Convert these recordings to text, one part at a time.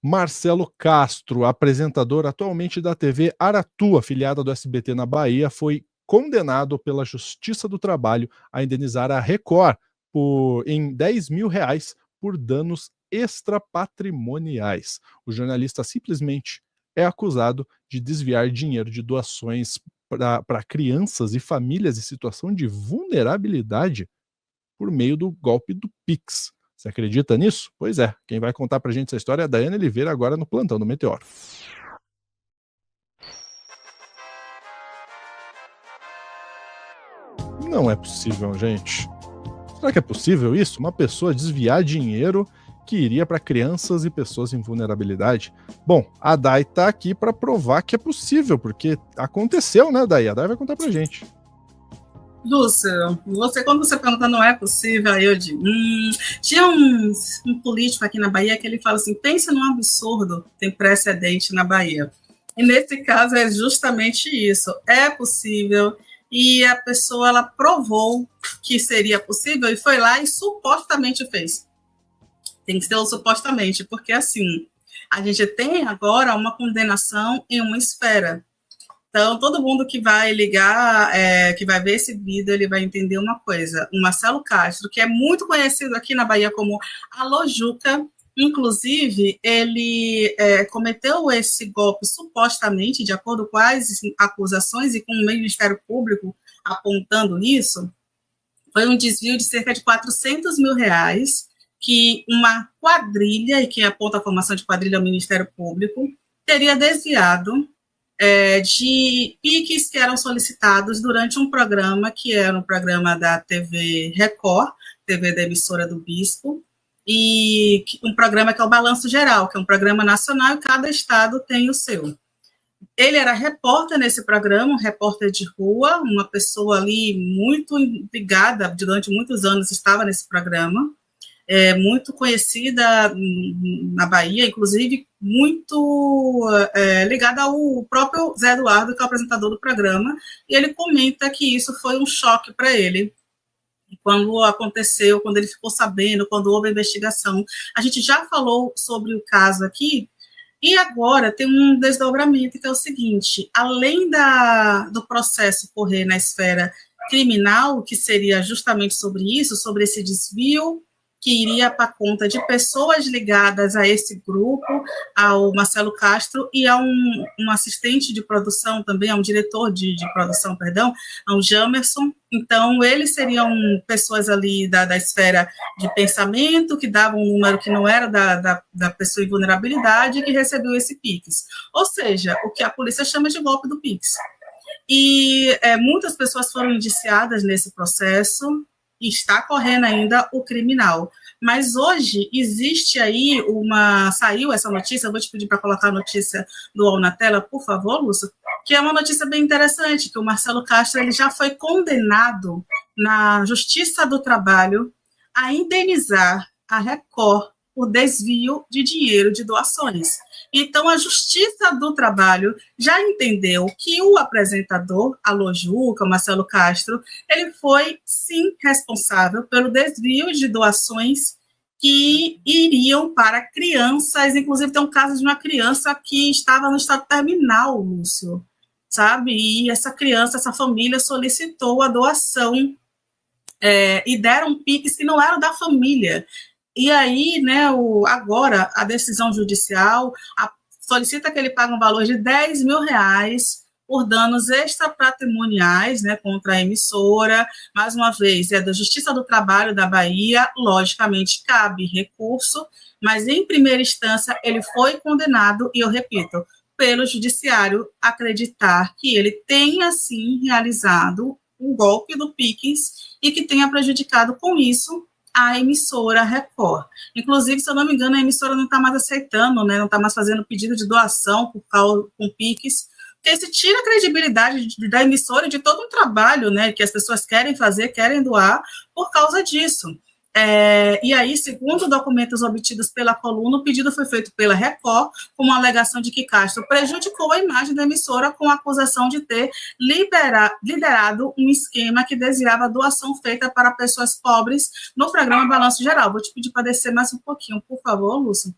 Marcelo Castro, apresentador atualmente da TV Aratu, afiliada do SBT na Bahia, foi condenado pela Justiça do Trabalho a indenizar a Record em R$ 10.000 por danos extrapatrimoniais. O jornalista simplesmente é acusado de desviar dinheiro de doações para crianças e famílias em situação de vulnerabilidade por meio do golpe do Pix. Você acredita nisso? Pois é, quem vai contar pra gente essa história é a Daiane Oliveira, agora no Plantão do Meteoro. Não é possível, gente. Será que é possível isso? Uma pessoa desviar dinheiro que iria para crianças e pessoas em vulnerabilidade? Bom, a Dai tá aqui para provar que é possível, porque aconteceu, né, Dai? A Dai vai contar pra gente. Lúcio, quando você pergunta não é possível, aí eu digo, tinha um político aqui na Bahia que ele fala assim, pensa num absurdo, tem precedente na Bahia. E nesse caso é justamente isso, é possível, e a pessoa, ela provou que seria possível e foi lá e supostamente fez. Tem que ser o supostamente, porque assim, a gente tem agora uma condenação em uma esfera. Então, todo mundo que vai ligar, que vai ver esse vídeo, ele vai entender uma coisa. O Marcelo Castro, que é muito conhecido aqui na Bahia como Alô Juca, inclusive, ele cometeu esse golpe supostamente, de acordo com as acusações e com o Ministério Público apontando isso, foi um desvio de cerca de R$ 400.000, que uma quadrilha, e quem aponta a formação de quadrilha é o Ministério Público, teria desviado de piques que eram solicitados durante um programa que era um programa da TV Record, TV da emissora do Bispo, e um programa que é o Balanço Geral, que é um programa nacional e cada estado tem o seu. Ele era repórter nesse programa, um repórter de rua, uma pessoa ali muito ligada, durante muitos anos estava nesse programa, muito conhecida na Bahia, inclusive muito ligada ao próprio Zé Eduardo, que é o apresentador do programa, e ele comenta que isso foi um choque para ele. Quando aconteceu, quando ele ficou sabendo, quando houve a investigação. A gente já falou sobre o caso aqui, e agora tem um desdobramento que é o seguinte, além do processo correr na esfera criminal, que seria justamente sobre isso, sobre esse desvio que iria para conta de pessoas ligadas a esse grupo, ao Marcelo Castro e a um assistente de produção também, a um diretor de produção, perdão, a um Jamerson. Então, eles seriam pessoas ali da esfera de pensamento, que davam um número que não era da pessoa em vulnerabilidade, que recebeu esse Pix. Ou seja, o que a polícia chama de golpe do Pix. E muitas pessoas foram indiciadas nesse processo, e está correndo ainda o criminal. Mas hoje existe aí saiu essa notícia, eu vou te pedir para colocar a notícia do UOL na tela, por favor, Lúcio, que é uma notícia bem interessante, que o Marcelo Castro ele já foi condenado na Justiça do Trabalho a indenizar a Record por desvio de dinheiro de doações. Então, a Justiça do Trabalho já entendeu que o apresentador, Alô Juca, Marcelo Castro, ele foi, sim, responsável pelo desvio de doações que iriam para crianças, inclusive tem um caso de uma criança que estava no estado terminal, Lúcio, sabe? E essa criança, essa família solicitou a doação e deram piques que não eram da família. E aí, né, agora, a decisão judicial solicita que ele pague um valor de R$ 10.000 por danos extrapatrimoniais, né, contra a emissora. Mais uma vez, é da Justiça do Trabalho da Bahia, logicamente cabe recurso, mas em primeira instância ele foi condenado, e eu repito, pelo judiciário acreditar que ele tenha, sim, realizado um golpe do Pix e que tenha prejudicado com isso a emissora Record. Inclusive, se eu não me engano, a emissora não está mais aceitando, né, não está mais fazendo pedido de doação com Pix, porque se tira a credibilidade da emissora e de todo um trabalho, né, que as pessoas querem fazer, querem doar, por causa disso. E aí, segundo documentos obtidos pela coluna, o pedido foi feito pela Record, com uma alegação de que Castro prejudicou a imagem da emissora com a acusação de ter liderado um esquema que desviava a doação feita para pessoas pobres no programa Balanço Geral. Vou te pedir para descer mais um pouquinho, por favor, Lúcio.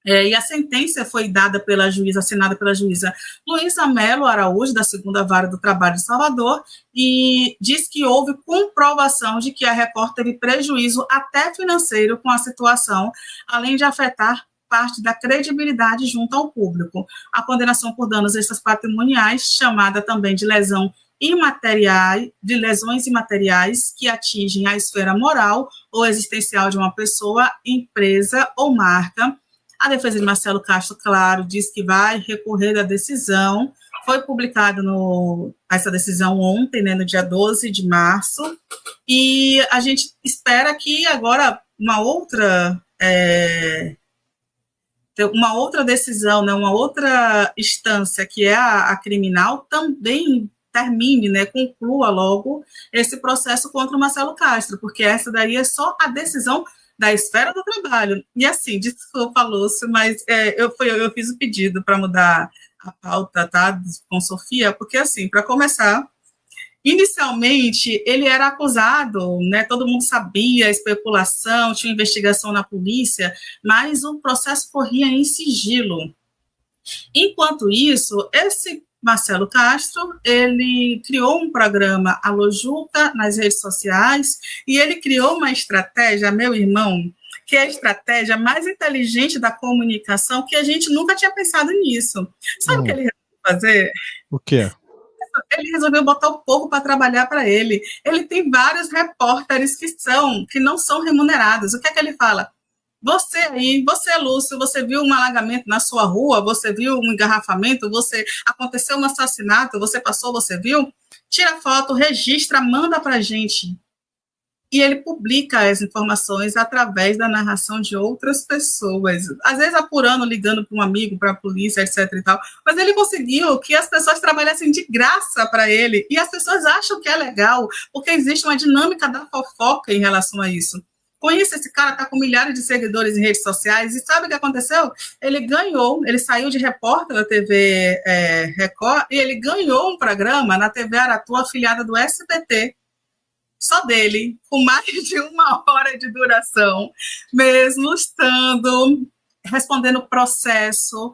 E a sentença foi dada pela juíza, assinada pela juíza Luísa Melo Araújo, da 2ª Vara do Trabalho de Salvador, e diz que houve comprovação de que a Record teve prejuízo até financeiro com a situação, além de afetar parte da credibilidade junto ao público. A condenação por danos extras patrimoniais, chamada também de lesão imateriais, de lesões imateriais que atingem a esfera moral ou existencial de uma pessoa, empresa ou marca. A defesa de Marcelo Castro, claro, diz que vai recorrer da decisão. Foi publicada essa decisão ontem, né, no dia 12 de março, e a gente espera que agora uma outra decisão, né, uma outra instância, que é a criminal, também termine, né, conclua logo esse processo contra o Marcelo Castro, porque essa daí é só a decisão da esfera do trabalho. E assim, desculpa, Lúcio, mas eu fiz o pedido para mudar a pauta, tá, com Sofia, porque assim, para começar, inicialmente ele era acusado, né, todo mundo sabia, especulação, tinha investigação na polícia, mas o processo corria em sigilo. Enquanto isso, esse Marcelo Castro, ele criou um programa Alô Juca nas redes sociais, e ele criou uma estratégia, meu irmão, que é a estratégia mais inteligente da comunicação, que a gente nunca tinha pensado nisso. Sabe o que ele resolveu fazer? O quê? Ele resolveu botar o povo para trabalhar para ele. Ele tem vários repórteres que não são remunerados. O que é que ele fala? Você aí, você, Lúcio, você viu um alagamento na sua rua, você viu um engarrafamento, aconteceu um assassinato, você passou, você viu? Tira foto, registra, manda para a gente. E ele publica as informações através da narração de outras pessoas, às vezes apurando, ligando para um amigo, para a polícia, etc. e tal, mas ele conseguiu que as pessoas trabalhassem de graça para ele, e as pessoas acham que é legal, porque existe uma dinâmica da fofoca em relação a isso. Com isso, esse cara está com milhares de seguidores em redes sociais, e sabe o que aconteceu? Ele saiu de repórter da TV Record, e ele ganhou um programa na TV Aratu, afiliada do SBT, só dele, com mais de 1 hora de duração, mesmo estando respondendo processo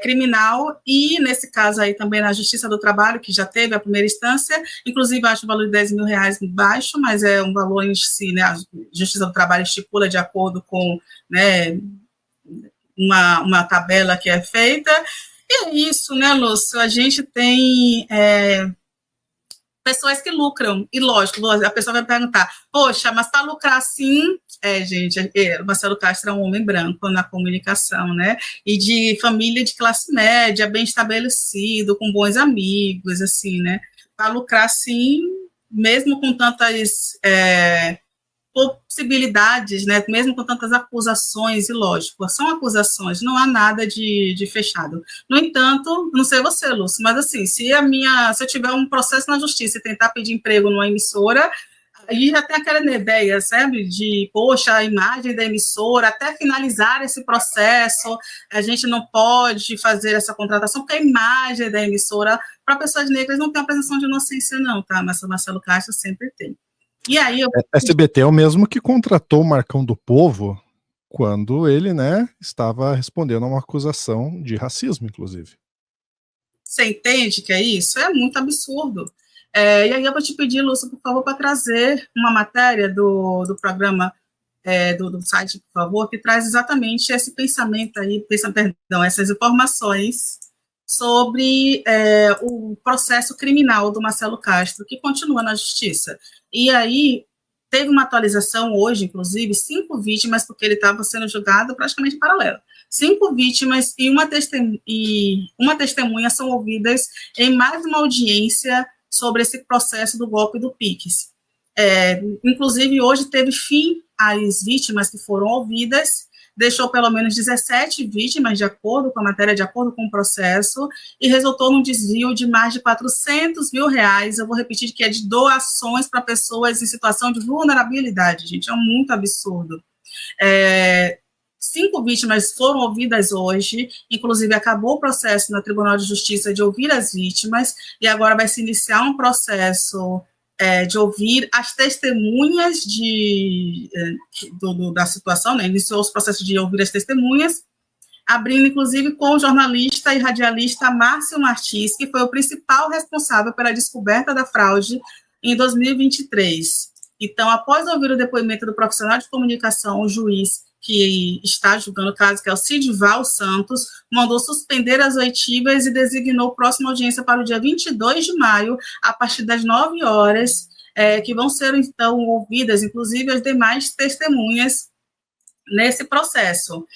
criminal, e nesse caso aí também na Justiça do Trabalho, que já teve a primeira instância, inclusive acho o valor de R$10 mil baixo, mas é um valor em si, né, a Justiça do Trabalho estipula de acordo com, né, uma tabela que é feita, e é isso, né, Lúcio, a gente tem pessoas que lucram, e lógico, a pessoa vai perguntar, poxa, mas para lucrar assim, gente, o Marcelo Castro é um homem branco na comunicação, né, e de família de classe média, bem estabelecido, com bons amigos, assim, né, para lucrar assim, mesmo com tantas possibilidades, né, mesmo com tantas acusações, e lógico, são acusações, não há nada de fechado. No entanto, não sei você, Lúcio, mas assim, se eu tiver um processo na justiça e tentar pedir emprego numa emissora, aí já tem aquela ideia, sabe, de, poxa, a imagem da emissora, até finalizar esse processo, a gente não pode fazer essa contratação, porque a imagem da emissora, para pessoas negras, não tem a presunção de inocência não, tá, mas o Marcelo Castro sempre tem. E aí SBT é o mesmo que contratou o Marcão do Povo quando ele, né, estava respondendo a uma acusação de racismo, inclusive. Você entende que é isso? É muito absurdo. E aí eu vou te pedir, Lúcio, por favor, para trazer uma matéria do programa, do site, por favor, que traz exatamente esse pensamento aí, essas informações sobre o processo criminal do Marcelo Castro, que continua na justiça. E aí, teve uma atualização hoje, inclusive, 5 vítimas, porque ele estava sendo julgado praticamente paralelo. 5 vítimas e uma testemunha são ouvidas em mais uma audiência sobre esse processo do golpe do Pix. Inclusive, hoje teve fim às vítimas que foram ouvidas, deixou pelo menos 17 vítimas, de acordo com a matéria, de acordo com o processo, e resultou num desvio de mais de R$400 mil, eu vou repetir, que é de doações para pessoas em situação de vulnerabilidade, gente, é muito absurdo. 5 vítimas foram ouvidas hoje, inclusive acabou o processo no Tribunal de Justiça de ouvir as vítimas, e agora vai se iniciar um processo de ouvir as testemunhas da situação, né? Iniciou os processos de ouvir as testemunhas, abrindo inclusive com o jornalista e radialista Márcio Martins, que foi o principal responsável pela descoberta da fraude em 2023. Então, após ouvir o depoimento do profissional de comunicação, o juiz que está julgando o caso, que é o Sidival Santos, mandou suspender as oitivas e designou próxima audiência para o dia 22 de maio, a partir das 9 horas, que vão ser, então, ouvidas, inclusive, as demais testemunhas nesse processo.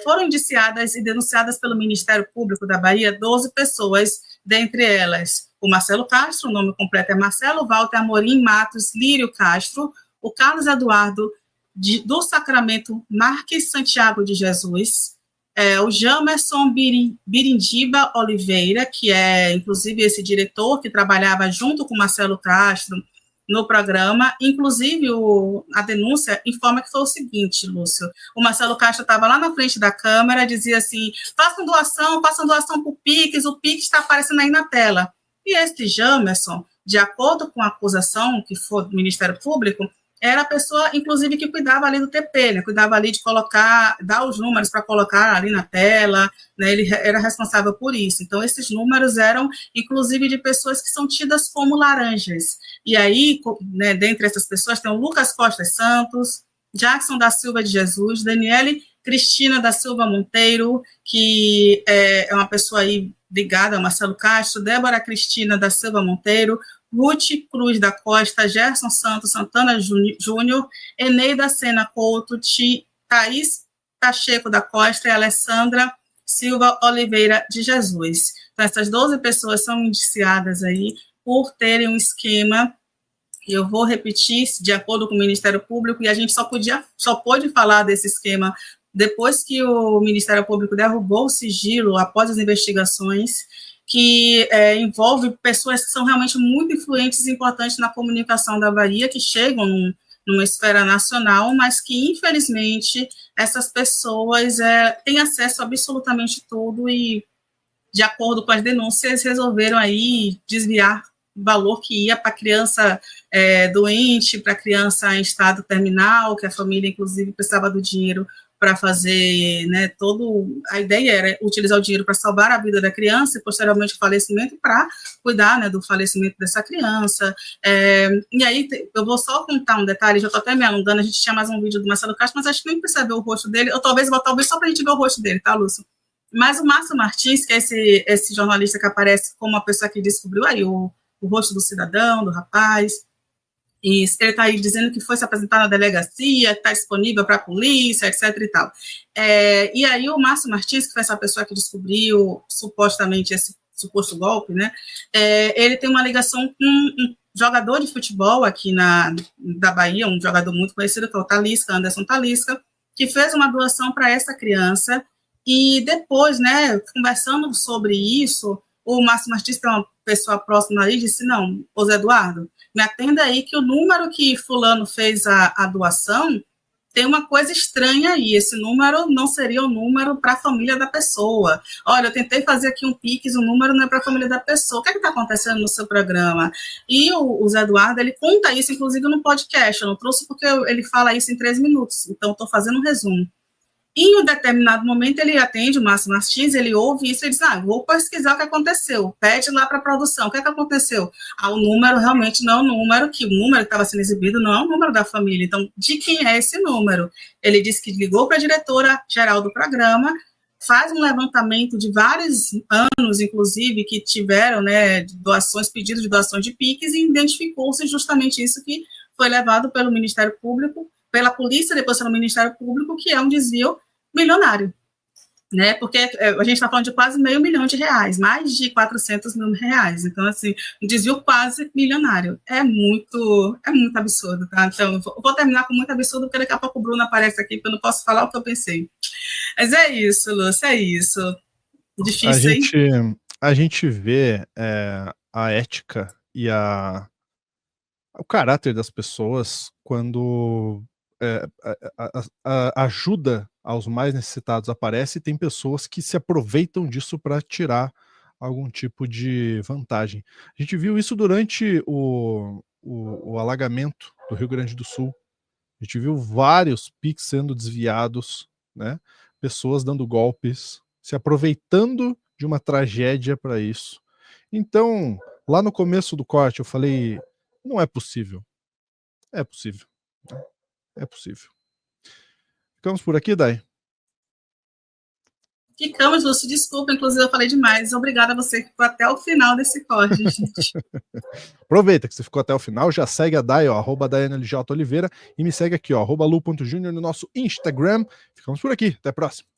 Foram indiciadas e denunciadas pelo Ministério Público da Bahia 12 pessoas, dentre elas o Marcelo Castro, o nome completo é Marcelo Walter Amorim Matos Lírio Castro, o Carlos Eduardo do Sacramento Marques Santiago de Jesus, o Jamerson Birindiba Oliveira, que é, inclusive, esse diretor que trabalhava junto com Marcelo Castro no programa. Inclusive, a denúncia informa que foi o seguinte, Lúcio, o Marcelo Castro estava lá na frente da câmera, dizia assim, façam doação para o Pix, o Pix está aparecendo aí na tela. E esse Jamerson, de acordo com a acusação que foi do Ministério Público, era a pessoa, inclusive, que cuidava ali do TP, né? Cuidava ali de dar os números para colocar ali na tela, né? Ele era responsável por isso. Então, esses números eram, inclusive, de pessoas que são tidas como laranjas. E aí, né, dentre essas pessoas, tem o Lucas Costa Santos, Jackson da Silva de Jesus, Daniele Cristina da Silva Monteiro, que é uma pessoa aí ligada ao Marcelo Castro, Débora Cristina da Silva Monteiro, Ruth Cruz da Costa, Gerson Santos Santana Júnior, Eneida Sena Couto, Thaís Pacheco da Costa e Alessandra Silva Oliveira de Jesus. Então, essas 12 pessoas são indiciadas aí por terem um esquema, e eu vou repetir, de acordo com o Ministério Público, e a gente só pôde falar desse esquema depois que o Ministério Público derrubou o sigilo após as investigações, que envolve pessoas que são realmente muito influentes e importantes na comunicação da Bahia, que chegam numa esfera nacional, mas que, infelizmente, essas pessoas têm acesso a absolutamente tudo e, de acordo com as denúncias, resolveram aí desviar valor que ia para a criança doente, para a criança em estado terminal, que a família, inclusive, precisava do dinheiro para fazer, né, a ideia era utilizar o dinheiro para salvar a vida da criança e, posteriormente, o falecimento, para cuidar, né, do falecimento dessa criança. E aí, eu vou só contar um detalhe, já estou até me alongando, a gente tinha mais um vídeo do Marcelo Castro, mas acho que nem precisa ver o rosto dele, ou talvez botar o vídeo só para a gente ver o rosto dele, tá, Lúcio? Mas o Márcio Martins, que é esse jornalista que aparece como a pessoa que descobriu aí o rosto do cidadão, do rapaz, e ele está aí dizendo que foi se apresentar na delegacia, está disponível para a polícia, etc. e tal. E aí o Márcio Martins, que foi essa pessoa que descobriu supostamente esse suposto golpe, né? Ele tem uma ligação com um jogador de futebol aqui da Bahia, um jogador muito conhecido, que é o Talisca, Anderson Talisca, que fez uma doação para essa criança, e depois, né, conversando sobre isso, o Márcio Martins, que é uma pessoa próxima ali, disse, não, ô Zé Eduardo, me atenda aí que o número que fulano fez a doação tem uma coisa estranha aí, esse número não seria o número para a família da pessoa. Olha, eu tentei fazer aqui um Pix, o número não é para a família da pessoa. O que é que está acontecendo no seu programa? E o Zé Eduardo, ele conta isso, inclusive, no podcast. Eu não trouxe porque ele fala isso em 3 minutos, então estou fazendo um resumo. Em um determinado momento, ele atende o Márcio Martins, ele ouve isso e diz, vou pesquisar o que aconteceu, pede lá para a produção, o que é que aconteceu? O número realmente não é o número, que o número que estava sendo exibido não é o número da família, então, de quem é esse número? Ele disse que ligou para a diretora-geral do programa, faz um levantamento de vários anos, inclusive, que tiveram, né, doações, pedidos de doações de PIX, e identificou-se justamente isso que foi levado pelo Ministério Público, pela polícia, depois pelo Ministério Público, que é um desvio milionário, né? Porque a gente está falando de quase R$500 mil, mais de R$400 mil. Então, assim, um desvio quase milionário. É muito absurdo, tá? Então, eu vou terminar com muito absurdo, porque daqui a pouco o Bruno aparece aqui, porque eu não posso falar o que eu pensei. Mas é isso, Lúcia, é isso. Difícil, hein? A gente vê a ética e o caráter das pessoas quando a ajuda aos mais necessitados aparece, e tem pessoas que se aproveitam disso para tirar algum tipo de vantagem. A gente viu isso durante o alagamento do Rio Grande do Sul. A gente viu vários PIX sendo desviados, né? pessoas dando golpes, se aproveitando de uma tragédia para isso. Então, lá no começo do corte eu falei, não é possível. É possível. É possível. Ficamos por aqui, Dai? Ficamos, Lúcio, desculpa, inclusive eu falei demais. Obrigada a você que ficou até o final desse corte, gente. Aproveita que você ficou até o final, já segue a Dai, ó, @DaianeLJ Oliveira, e me segue aqui, ó, @lu.junior no nosso Instagram. Ficamos por aqui, até a próxima.